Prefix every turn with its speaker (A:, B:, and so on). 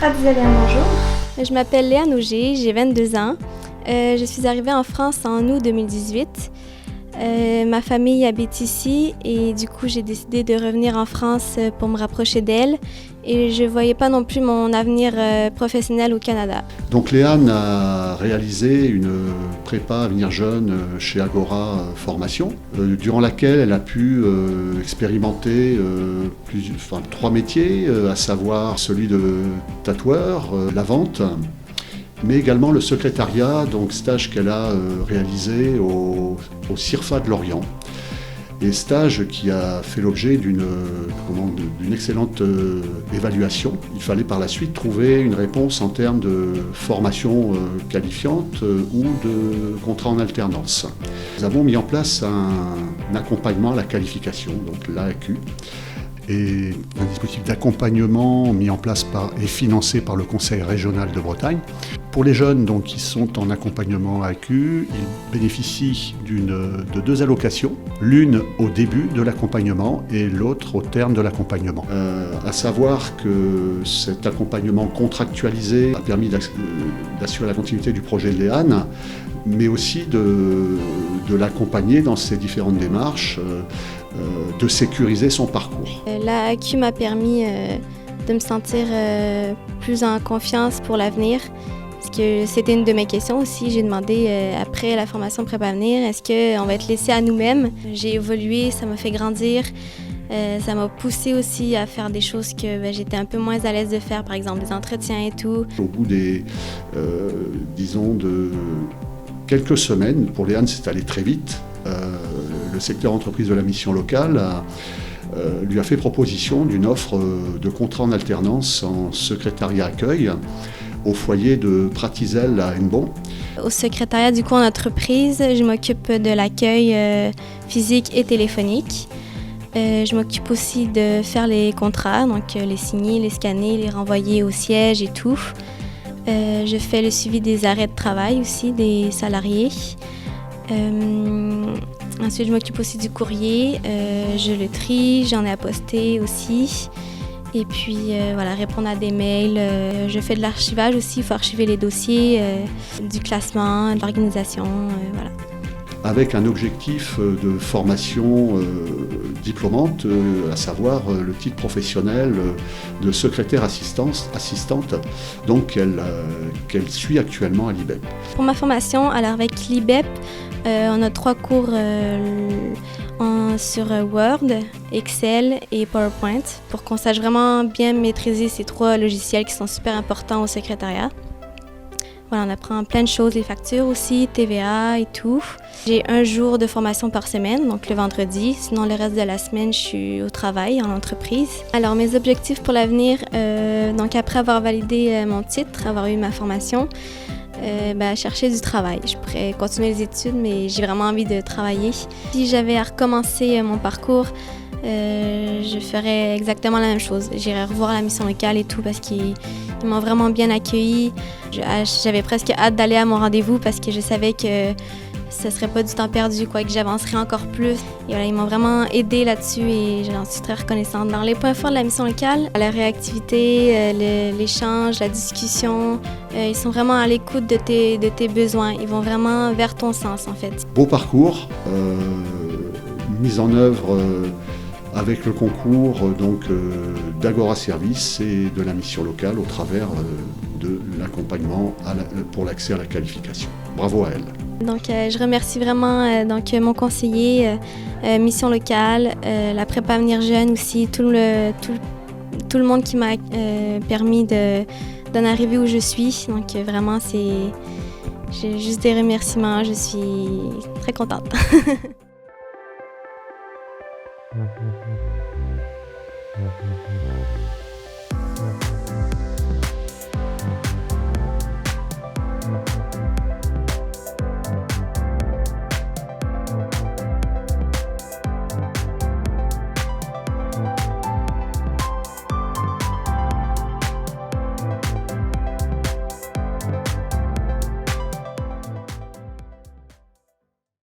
A: Bonjour.
B: Je m'appelle Léane Auger, j'ai 22 ans. Je suis arrivée en France en août 2018. Ma famille habite ici et du coup j'ai décidé de revenir en France pour me rapprocher d'elle et je ne voyais pas non plus mon avenir professionnel au Canada.
C: Donc Léane a réalisé une prépa Avenir Jeune chez Agora Formation, durant laquelle elle a pu expérimenter 3 métiers, à savoir celui de tatoueur, la vente, mais également le secrétariat, donc stage qu'elle a réalisé au CIRFA de Lorient. Et stage qui a fait l'objet d'une excellente évaluation. Il fallait par la suite trouver une réponse en termes de formation qualifiante ou de contrat en alternance. Nous avons mis en place un accompagnement à la qualification, donc l'AAQ, et un dispositif d'accompagnement mis en place et financé par le Conseil régional de Bretagne. Pour les jeunes donc, qui sont en accompagnement AQ, ils bénéficient de 2 allocations, l'une au début de l'accompagnement et l'autre au terme de l'accompagnement. À savoir que cet accompagnement contractualisé a permis d'assurer la continuité du projet de Léane, mais aussi de l'accompagner dans ses différentes démarches, de sécuriser son parcours.
B: L'AAQ m'a permis de me sentir plus en confiance pour l'avenir. Parce que c'était une de mes questions aussi. J'ai demandé après la formation Prépa Avenir, est-ce qu'on va être laissé à nous-mêmes? J'ai évolué, ça m'a fait grandir. Ça m'a poussé aussi à faire des choses que j'étais un peu moins à l'aise de faire, par exemple des entretiens et tout.
C: Au bout de quelques semaines, pour Léane c'est allé très vite, le secteur entreprise de la mission locale lui a fait proposition d'une offre de contrat en alternance en secrétariat accueil au foyer de Pratizell à Hennebont.
B: Au secrétariat du coup en entreprise, je m'occupe de l'accueil physique et téléphonique. Je m'occupe aussi de faire les contrats, donc les signer, les scanner, les renvoyer au siège et tout. Je fais le suivi des arrêts de travail aussi des salariés. Ensuite, je m'occupe aussi du courrier. Je le trie, j'en ai à poster aussi. Et puis, répondre à des mails. Je fais de l'archivage aussi, il faut archiver les dossiers, du classement, de l'organisation, voilà.
C: Avec un objectif de formation diplômante, à savoir le titre professionnel de secrétaire assistante, donc qu'elle suit actuellement à l'IBEP.
B: Pour ma formation, alors avec l'IBEP, on a 3 cours sur Word, Excel et PowerPoint pour qu'on sache vraiment bien maîtriser ces 3 logiciels qui sont super importants au secrétariat. Voilà, on apprend plein de choses, les factures aussi, TVA et tout. J'ai 1 jour de formation par semaine, donc le vendredi. Sinon, le reste de la semaine, je suis au travail, en entreprise. Alors, mes objectifs pour l'avenir, donc après avoir validé mon titre, avoir eu ma formation, chercher du travail. Je pourrais continuer les études, mais j'ai vraiment envie de travailler. Si j'avais à recommencer mon parcours, je ferais exactement la même chose. J'irais revoir la mission locale et tout parce qu'ils m'ont vraiment bien accueilli. J'avais presque hâte d'aller à mon rendez-vous parce que je savais que ce ne serait pas du temps perdu, que j'avancerais encore plus. Et voilà, ils m'ont vraiment aidée là-dessus et j'en suis très reconnaissante. Dans les points forts de la mission locale, la réactivité, l'échange, la discussion, ils sont vraiment à l'écoute de tes besoins. Ils vont vraiment vers ton sens, en fait.
C: Beau parcours, mise en œuvre avec le concours d'Agora Service et de la mission locale au travers de l'accompagnement pour l'accès à la qualification. Bravo à elle.
B: Donc, je remercie vraiment mon conseiller, mission locale, la Prépa Avenir Jeune aussi, tout le monde qui m'a permis d'en arriver où je suis. Donc, vraiment, j'ai juste des remerciements. Je suis très contente.